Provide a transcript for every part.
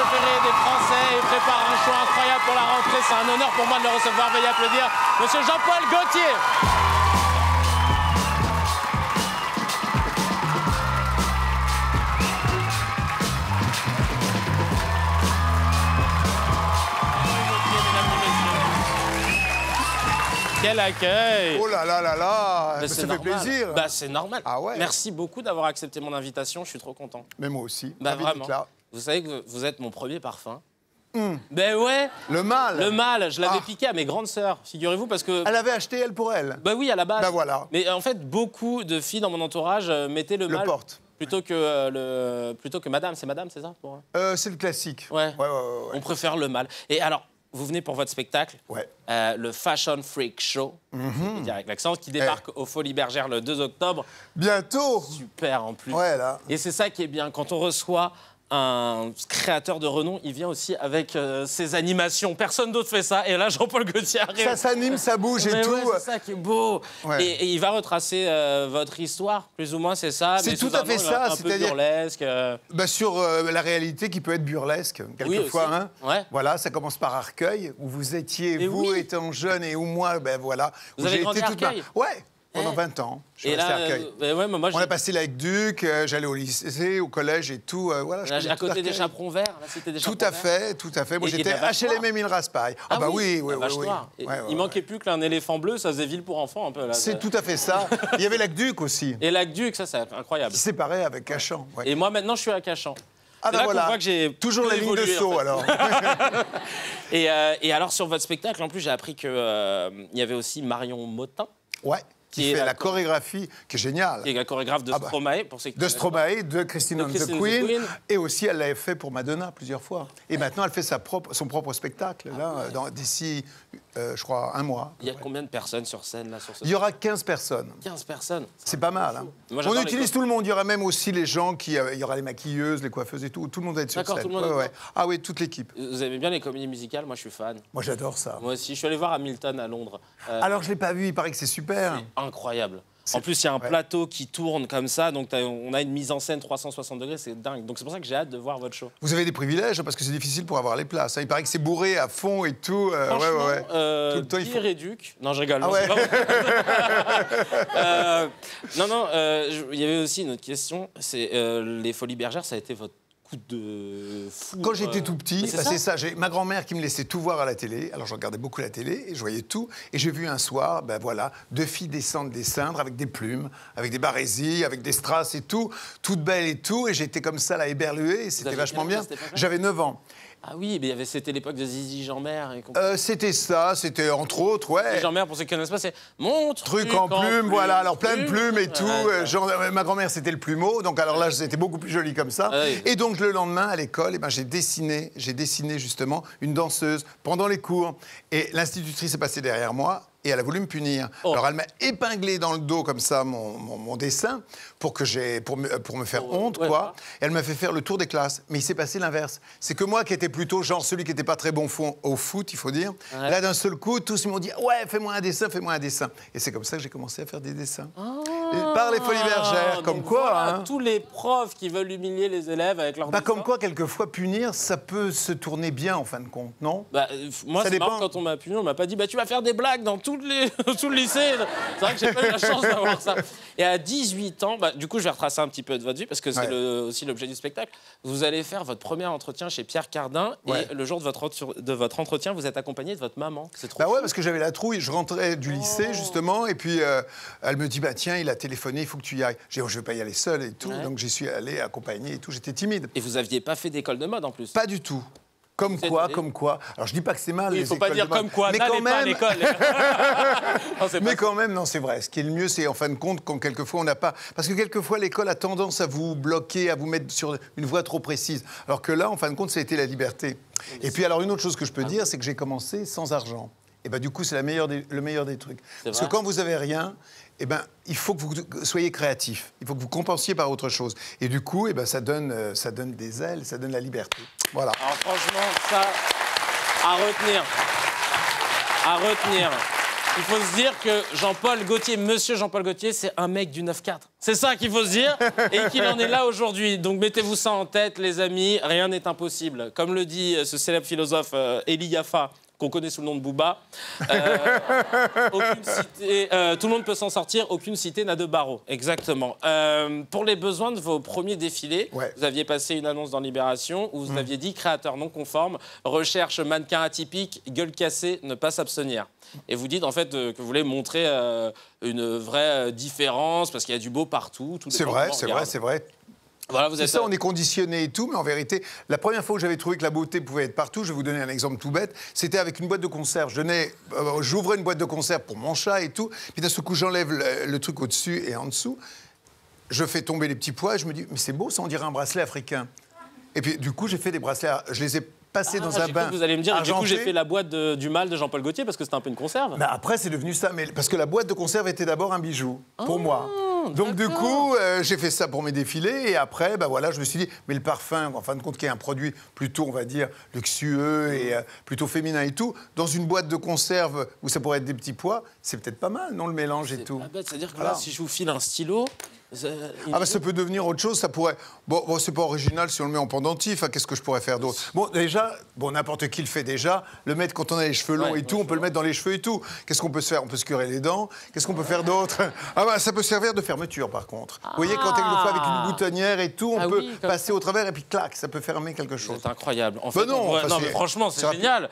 préféré des Français et prépare un show incroyable pour la rentrée. C'est un honneur pour moi de le recevoir. Veuillez applaudir Monsieur Jean-Paul Gaultier. Quel accueil! Oh là là là là! Bah, ça fait plaisir. Bah, c'est normal. Ah ouais. Merci beaucoup d'avoir accepté mon invitation. Je suis trop content. Mais moi aussi. Bah, Ravi vraiment. d'être là. Vous savez que vous êtes mon premier parfum. Ben ouais. Le mâle. Le mâle. Je l'avais piqué à mes grandes sœurs. Figurez-vous parce que. Elle avait acheté elle pour elle. Bah oui, à la base. Bah voilà. Mais en fait, beaucoup de filles dans mon entourage mettaient le mâle. porte. Plutôt que madame. C'est madame, c'est ça pour... C'est le classique. Ouais. Ouais. On préfère le mâle. Et alors, vous venez pour votre spectacle, Ouais. le Fashion Freak Show, je vais dire avec l'accent, qui débarque aux Folies Bergères le 2 octobre. Bientôt. Super en plus. Ouais, là. Et c'est ça qui est bien. Quand on reçoit un créateur de renom, il vient aussi avec ses animations. Personne d'autre fait ça. Et là, Jean-Paul Gaultier arrive. Ça s'anime, ça bouge et Mais tout. ouais, c'est ça qui est beau. Ouais. Et il va retracer votre histoire, plus ou moins, c'est ça. C'est mais tout sous à un fait angle ça, un peu c'est-à-dire- burlesque. Bah, sur la réalité qui peut être burlesque, quelquefois. aussi. Hein. Ouais. Voilà, ça commence par Arcueil, où vous étiez, Et vous oui. étant jeune, et où moi, ben voilà. Vous où avez j'ai grandi été à toute ma- Arcueil Ouais, pendant 20 ans. Je suis Et resté là, à Arcueil. ouais, mais moi, On a passé l'aqueduc, j'allais au lycée, au collège et tout. Voilà, je connais à tout côté des Arcueil. chaperons verts, la cité des Tout chaperons à fait, tout à fait. Moi, Et j'étais de la Vache-Noire. HLM Émile Raspail. Ah bah oui. la Vache Noire. Et il manquait plus qu'un éléphant bleu, ça faisait ville pour enfants un peu. Là. C'est tout à fait ça. Il y avait l'aqueduc aussi, Et l'Aqueduc, ça, c'est incroyable. qui séparait avec Cachan. Ouais. Et moi, maintenant, je suis à Cachan. Ah C'est bah là qu'on voilà, voit que j'ai toujours la ligne de évolué, en saut fait. alors. Et alors, sur votre spectacle, en plus, j'ai appris qu'il y avait aussi Marion Motin, Ouais, Qui qui est fait la la chorégraphie, qui est géniale. qui est la chorégraphe de Ah bah. Stromae, pour ceux qui De connaissent pas. Stromae, de Christine and the Christine and the Queen, Queen. et aussi elle l'avait fait pour Madonna plusieurs fois. Et maintenant elle fait son propre spectacle là, d'ici, je crois, un mois. Il y a combien de personnes sur scène, là, sur ce Il y aura 15 personnes. 15 personnes. C'est pas mal. Hein. Moi, On j'adore utilise les tout le monde. Il y aura même aussi les gens qui, il y aura les maquilleuses, les coiffeuses et tout. Tout le monde va être sur D'accord, scène. tout le monde est dedans. Ah oui, toute l'équipe. Vous aimez bien les comédies musicales? Moi, je suis fan. Moi j'adore ça. Moi aussi. Je suis allé voir Hamilton à Londres. Alors je l'ai pas vu. Il paraît que c'est super. C'est incroyable. C'est- En plus, il y a un ouais. plateau qui tourne comme ça, donc on a une mise en scène 360 degrés, c'est dingue. Donc c'est pour ça que j'ai hâte de voir votre show. Vous avez des privilèges parce que c'est difficile pour avoir les places. Hein. Il paraît que c'est bourré à fond et tout. Franchement, Tout le temps, il faut... Pierre et Duc. Non, je rigole. Ah non, ouais. c'est pas vrai. Il y avait aussi une autre question. C'est les Folies Bergères, ça a été votre coup de fou. Quand j'étais tout petit, c'est bah, ça. c'est ça. J'ai ma grand-mère qui me laissait tout voir à la télé. Alors je regardais beaucoup la télé et je voyais tout. Et j'ai vu un soir, ben voilà, 2 filles descendre des cendres avec des plumes, avec des barésies, avec des strass et tout, toutes belles et tout. Et j'étais comme ça là éberlué. Et c'était aviez vachement quel âge à bien. cette époque-là J'avais 9 ans. Ah oui, mais c'était l'époque de Zizi Jeanmaire. Et compagnie. C'était ça. C'était entre autres, ouais. Jeanmaire, pour ceux qui ne connaissent pas, c'est mon Truc en plumes, voilà, alors plein de plumes et tout. Ouais, Ma grand-mère, c'était le plumeau, donc alors là, c'était beaucoup plus joli comme ça. Ah oui. Et donc, le lendemain, à l'école, eh ben, j'ai dessiné justement une danseuse pendant les cours. Et l'institutrice est passée derrière moi. Et elle a voulu me punir. Oh. Alors elle m'a épinglé dans le dos comme ça mon dessin pour me faire honte, ouais, quoi. voilà. Et elle m'a fait faire le tour des classes. Mais il s'est passé l'inverse. C'est que moi qui étais plutôt genre celui qui n'était pas très bon au foot, il faut dire. Ouais. Là d'un seul coup, tous ils m'ont dit ouais, fais-moi un dessin, fais-moi un dessin. Et c'est comme ça que j'ai commencé à faire des dessins. Par les Folies Bergères, comme donc quoi. voilà, Hein. tous les profs qui veulent humilier les élèves avec leur Bah, dessin. comme quoi, quelquefois, punir, ça peut se tourner bien en fin de compte, non? Bah, moi, Ça c'est marrant, dépend. quand on m'a puni, on m'a pas dit bah, tu vas faire des blagues dans tout le lycée. C'est vrai que j'ai pas eu la chance d'avoir ça. Et à 18 ans, bah, du coup, je vais retracer un petit peu de votre vie parce que c'est Ouais. aussi l'objet du spectacle. Vous allez faire votre premier entretien chez Pierre Cardin Ouais. et le jour de votre entretien, vous êtes accompagné de votre maman. C'est trop Bah ouais, fou. parce que j'avais la trouille. Je rentrais du lycée, justement, et puis elle me dit bah tiens, il a téléphoné, il faut que tu y ailles. J'ai dit oh, je vais pas y aller seul et tout, Ouais. donc j'y suis allé accompagné et tout. J'étais timide. Et vous aviez pas fait d'école de mode en plus. Pas du tout. Comme Vous êtes quoi, allé. comme quoi. Alors je dis pas que c'est mal. Oui, il les faut pas écoles dire de mode, comme quoi, mais n'allez quand pas à même. l'école. Non, c'est pas Mais quand même, non, c'est vrai. Ce qui est le mieux, c'est en fin de compte, quand quelquefois on n'a pas. Parce que quelquefois, l'école a tendance à vous bloquer, à vous mettre sur une voie trop précise. Alors que là, en fin de compte, ça a été la liberté. Et puis, alors, une autre chose que je peux dire, c'est que j'ai commencé sans argent. Et ben, du coup, c'est le meilleur des trucs. Parce vrai. que quand vous avez rien, eh ben, il faut que vous soyez créatif. Il faut que vous compensiez par autre chose. Et du coup, eh ben, ça donne des ailes, ça donne la liberté. Voilà. Alors franchement, ça, à retenir. À retenir. Il faut se dire que Jean-Paul Gaultier, monsieur Jean-Paul Gaultier, c'est un mec du 9-4. C'est ça qu'il faut se dire, et qu'il en est là aujourd'hui. Donc mettez-vous ça en tête, les amis, rien n'est impossible. Comme le dit ce célèbre philosophe Eli Yaffa, qu'on connaît sous le nom de Booba, aucune cité, tout le monde peut s'en sortir, aucune cité n'a de barreaux. Exactement. Pour les besoins de vos premiers défilés, vous aviez passé une annonce dans Libération où vous aviez dit créateur non conforme, recherche mannequin atypique, gueule cassée, ne pas s'abstenir. Et vous dites en fait que vous voulez montrer une vraie différence parce qu'il y a du beau partout. C'est vrai, c'est vrai, c'est vrai. Voilà, c'est ça, on est conditionné et tout, mais en vérité, la première fois où j'avais trouvé que la beauté pouvait être partout, je vais vous donner un exemple tout bête, c'était avec une boîte de conserve. J'ouvrais une boîte de conserve pour mon chat et tout, puis d'un seul coup, j'enlève le truc au-dessus et en dessous, je fais tomber les petits pois et je me dis, mais c'est beau, ça, on dirait un bracelet africain. Et puis, du coup, j'ai fait des bracelets, je les ai passés dans un bain. Vous allez me dire, argenté. du coup, j'ai fait la boîte du mal de Jean-Paul Gaultier parce que c'était un peu une conserve. Mais après, c'est devenu ça, parce que la boîte de conserve était d'abord un bijou, pour moi. Donc du coup, j'ai fait ça pour mes défilés et après, voilà, je me suis dit, mais le parfum, en fin de compte, qui est un produit plutôt, on va dire, luxueux et plutôt féminin et tout, dans une boîte de conserve où ça pourrait être des petits pois, c'est peut-être pas mal, non, le mélange et tout. C'est-à-dire que là, si je vous file un stylo... ça peut devenir autre chose, ça pourrait... Bon, c'est pas original si on le met en pendentif, qu'est-ce que je pourrais faire d'autre? Bon, déjà, n'importe qui le fait déjà, le mettre quand on a les cheveux longs et tout, on peut le mettre dans les cheveux et tout. Qu'est-ce qu'on peut se faire? On peut se curer les dents, qu'est-ce qu'on peut faire d'autre? Ça peut servir de fermeture, par contre. Vous voyez, quand on le fait avec une boutonnière et tout, on peut passer au travers et puis clac, ça peut fermer quelque chose. C'est incroyable. En fait, non, mais franchement, c'est génial.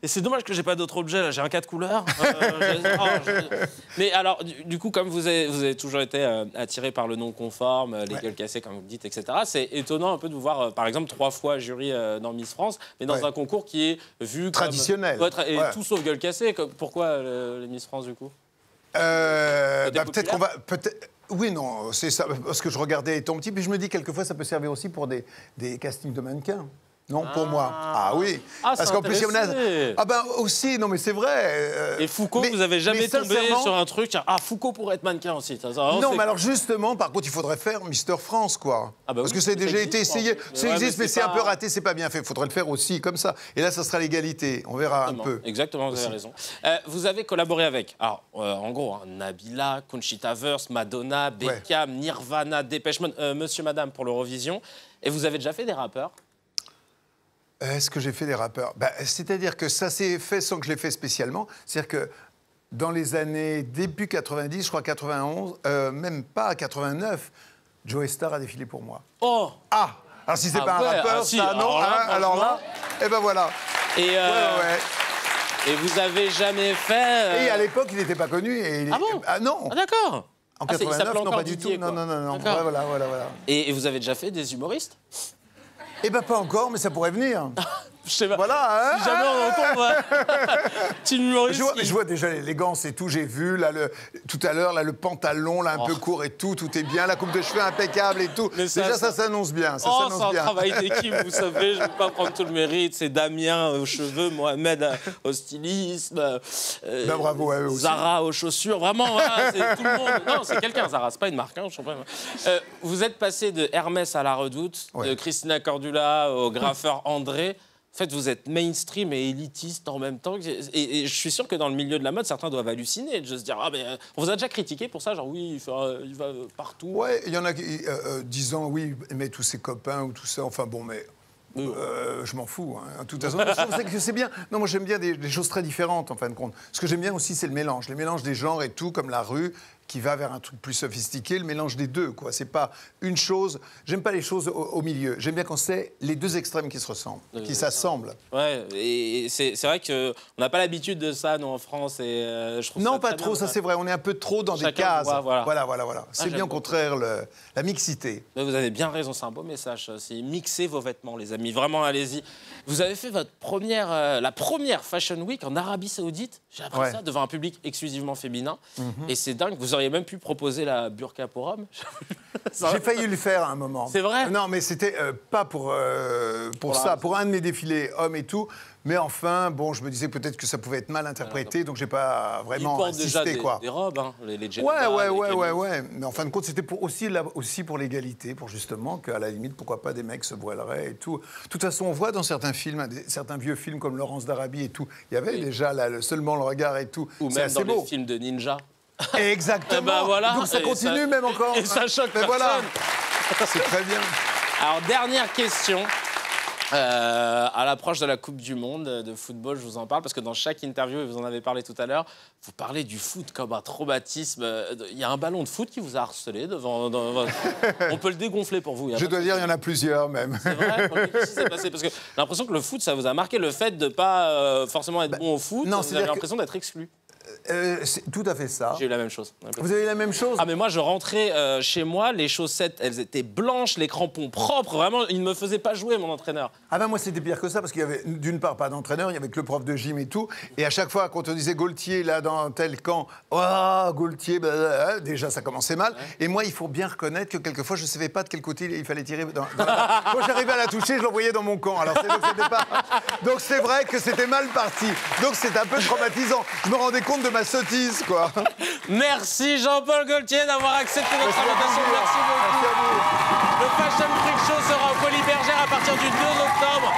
Et c'est dommage que j'ai pas d'autres objets, là, j'ai un 4 couleurs. Mais alors, du coup, comme vous avez toujours été... attiré par le non-conforme, les gueules cassées, comme vous dites, etc. C'est étonnant un peu de vous voir, par exemple, 3 fois jury dans Miss France, mais dans un concours qui est vu traditionnel. Et tout sauf gueule cassée. Pourquoi les Miss France, du coup peut-être qu'on va... Oui, non, c'est ça, parce que je regardais étant petit, puis je me dis, quelquefois, ça peut servir aussi pour des castings de mannequins. Non, pour moi. Ah oui. Parce qu'en plus, il y en a... aussi, non, mais c'est vrai. Et Foucault, vous avez jamais tombé sur un truc... Foucault pourrait être mannequin aussi. Non, mais alors justement, par contre, il faudrait faire Mister France, quoi. Parce que ça a déjà été essayé. Ça existe, mais c'est un peu raté, c'est pas bien fait. Il faudrait le faire aussi, comme ça. Et là, ça sera l'égalité. On verra un peu. Exactement, vous avez raison. Vous avez collaboré avec, en gros, Nabila, Conchita Wurst, Madonna, Beckham, Nirvana, Depeche Mode, Monsieur, Madame pour l'Eurovision. Et vous avez déjà fait des rappeurs? Est-ce que j'ai fait des rappeurs? C'est-à-dire que ça s'est fait sans que je l'ai fait spécialement. C'est-à-dire que dans les années début 90, je crois 91, même pas 89, Joe Star a défilé pour moi. Oh! Alors si c'est pas un rappeur, ça, non. Alors là, voilà. Et vous avez jamais fait... Et à l'époque, il n'était pas connu. Bon? Non. D'accord. En 89, non, pas du tout. Non. Voilà. Et vous avez déjà fait des humoristes? Pas encore, mais ça pourrait venir. Je sais pas. Voilà, si jamais on entend petit humoriste. Je vois déjà l'élégance et tout. J'ai vu là, tout à l'heure le pantalon là, un peu court et tout est bien. La coupe de cheveux impeccable et tout. Déjà, ça s'annonce bien. C'est un travail d'équipe, vous savez. Je ne veux pas prendre tout le mérite. C'est Damien aux cheveux, Mohamed au stylisme, bravo, Zara aux chaussures. Vraiment, c'est tout le monde. Non, c'est quelqu'un, Zara. C'est pas une marque. Je comprends pas. Vous êtes passé de Hermès à La Redoute, de Christina Cordula au graffeur André. En fait, vous êtes mainstream et élitiste en même temps. Et je suis sûr que dans le milieu de la mode, certains doivent halluciner, de se dire on vous a déjà critiqué pour ça, genre oui, il va partout. Ouais, il y en a qui disant oui, mais tous ses copains ou tout ça. Enfin bon, mais je m'en fous. De toute façon, c'est bien. Non, moi j'aime bien des choses très différentes en fin de compte. Ce que j'aime bien aussi, c'est le mélange des genres et tout, comme la rue, qui va vers un truc plus sophistiqué, le mélange des deux, quoi. C'est pas une chose... J'aime pas les choses au milieu. J'aime bien quand c'est les deux extrêmes qui se ressemblent, qui s'assemblent. Ouais, et c'est vrai qu'on n'a pas l'habitude de ça, nous, en France, et je trouve non, pas trop, ça c'est vrai. On est un peu trop dans des cases. Voilà. C'est bien au contraire la mixité. Mais vous avez bien raison, c'est un beau message. C'est mixer vos vêtements, les amis. Vraiment, allez-y. Vous avez fait la première Fashion Week en Arabie Saoudite. J'ai appris ça devant un public exclusivement féminin. Et c'est dingue. Vous auriez même pu proposer la burqa pour hommes. J'ai failli le faire à un moment. C'est vrai? Non, mais c'était pas pour ça, pour un de mes défilés hommes et tout. Mais enfin, bon, je me disais peut-être que ça pouvait être mal interprété, donc j'ai pas vraiment insisté, déjà quoi. Des robes, les ouais. Mais en fin de compte, c'était aussi pour l'égalité, pour justement qu'à la limite, pourquoi pas des mecs se voileraient et tout. De toute façon, on voit dans certains films, certains vieux films comme Laurence d'Arabie et tout, il y avait déjà seulement le regard et tout. Ou même dans les films de ninja. Exactement. Eh ben voilà. Donc ça Et continue ça- même encore. et ça choque Mais voilà. personne. C'est très bien. Alors, dernière question. À l'approche de la Coupe du Monde de football, je vous en parle parce que dans chaque interview, et vous en avez parlé tout à l'heure, vous parlez du foot comme un traumatisme. Il y a un ballon de foot qui vous a harcelé devant. On peut le dégonfler pour vous. Je dois dire, il y en a plusieurs même. C'est vrai. Qu'est-ce qui s'est passé? Parce que j'ai l'impression que le foot, ça vous a marqué le fait de ne pas forcément être bon au foot. non, vous c'est-à-dire avez l'impression d'être exclu. C'est tout à fait ça. J'ai eu la même chose. Vous avez eu la même chose? Ah mais moi je rentrais chez moi, les chaussettes elles étaient blanches, les crampons propres, vraiment il ne me faisait pas jouer mon entraîneur. Ah ben moi c'était pire que ça parce qu'il y avait d'une part pas d'entraîneur, il y avait que le prof de gym et tout, et à chaque fois quand on disait Gaultier là dans tel camp, oh Gaultier, déjà ça commençait mal, et moi il faut bien reconnaître que quelquefois je savais pas de quel côté il fallait tirer. Quand j'arrivais à la toucher, je l'envoyais dans mon camp, alors donc c'est vrai que c'était mal parti, donc c'est un peu traumatisant, je me rendais compte de ma sottise quoi. Merci Jean-Paul Gaultier d'avoir accepté notre invitation, merci beaucoup. Le Fashion Freak Show sera au Folies Bergère à partir du 2 octobre.